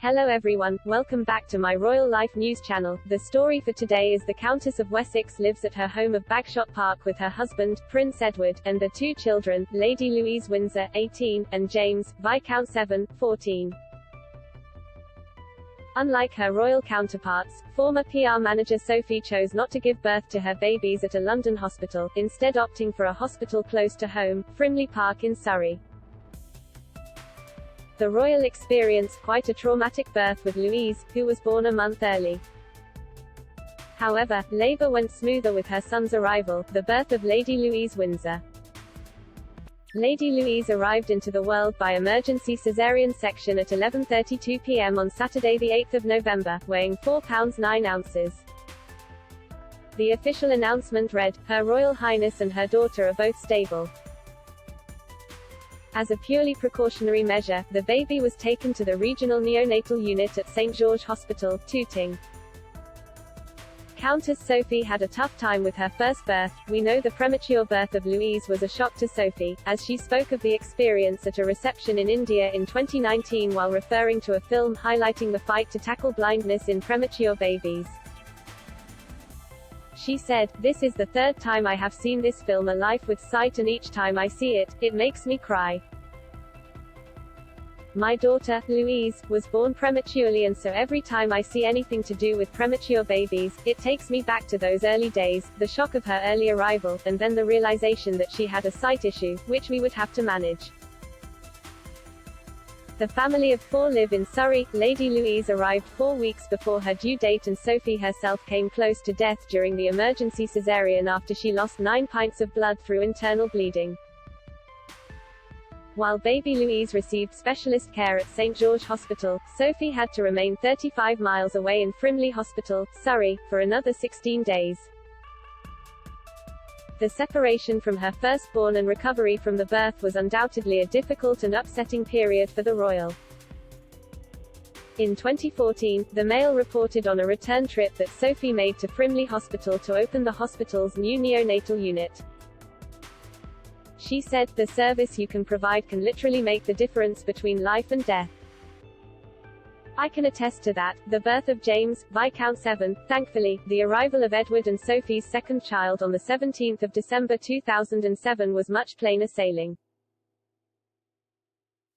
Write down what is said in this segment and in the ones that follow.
Hello everyone, welcome back to my Royal Life News channel. The story for today is the Countess of Wessex lives at her home of Bagshot Park with her husband, Prince Edward, and their two children, Lady Louise Windsor, 18, and James, Viscount 7, 14. Unlike her royal counterparts, former PR manager Sophie chose not to give birth to her babies at a London hospital, instead opting for a hospital close to home, Frimley Park in Surrey. The royal experienced quite a traumatic birth with Louise, who was born a month early. However, labour went smoother with her son's arrival, the birth of Lady Louise Windsor. Lady Louise arrived into the world by emergency caesarean section at 11:32 p.m. on Saturday 8 November, weighing 4 pounds 9 ounces. The official announcement read, "Her Royal Highness and her daughter are both stable." As a purely precautionary measure, the baby was taken to the regional neonatal unit at St. George Hospital, Tooting. Countess Sophie had a tough time with her first birth. We know the premature birth of Louise was a shock to Sophie, as she spoke of the experience at a reception in India in 2019 while referring to a film highlighting the fight to tackle blindness in premature babies. She said, "This is the third time I have seen this film, A Life with Sight, and each time I see it, it makes me cry. My daughter, Louise, was born prematurely, and so every time I see anything to do with premature babies, it takes me back to those early days, the shock of her early arrival, and then the realization that she had a sight issue, which we would have to manage." The family of four live in Surrey. Lady Louise arrived 4 weeks before her due date, and Sophie herself came close to death during the emergency caesarean after she lost 9 pints of blood through internal bleeding. While baby Louise received specialist care at St. George Hospital, Sophie had to remain 35 miles away in Frimley Hospital, Surrey, for another 16 days. The separation from her firstborn and recovery from the birth was undoubtedly a difficult and upsetting period for the royal. In 2014, the Mail reported on a return trip that Sophie made to Frimley Hospital to open the hospital's new neonatal unit. She said, "The service you can provide can literally make the difference between life and death. I can attest to that." The birth of James, Viscount 7, thankfully, the arrival of Edward and Sophie's second child on the 17th of December 2007 was much plainer sailing.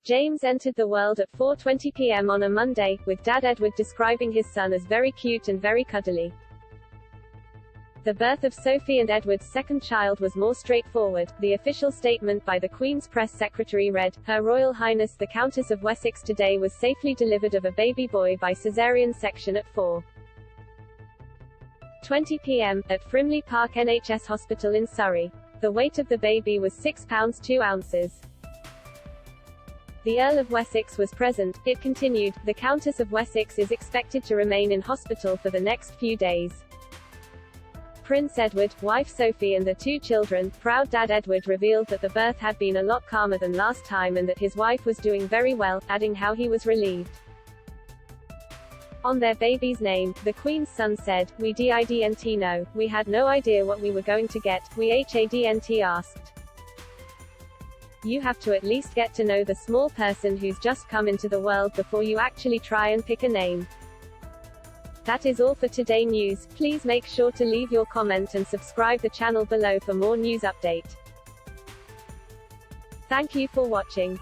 James entered the world at 4:20 p.m. on a Monday, with Dad Edward describing his son as very cute and very cuddly. The birth of Sophie and Edward's second child was more straightforward. The official statement by the Queen's press secretary read, "Her Royal Highness the Countess of Wessex today was safely delivered of a baby boy by caesarean section at 4:20 p.m. at Frimley Park NHS Hospital in Surrey. The weight of the baby was 6 pounds 2 ounces. The Earl of Wessex was present." It continued, "The Countess of Wessex is expected to remain in hospital for the next few days." Prince Edward, wife Sophie and their 2 children, proud Dad Edward revealed that the birth had been a lot calmer than last time and that his wife was doing very well, adding how he was relieved. On their baby's name, the Queen's son said, "We didn't know. We had no idea what we were going to get. We hadn't asked. You have to at least get to know the small person who's just come into the world before you actually try and pick a name." That is all for today news. Please make sure to leave your comment and subscribe the channel below for more news update. Thank you for watching.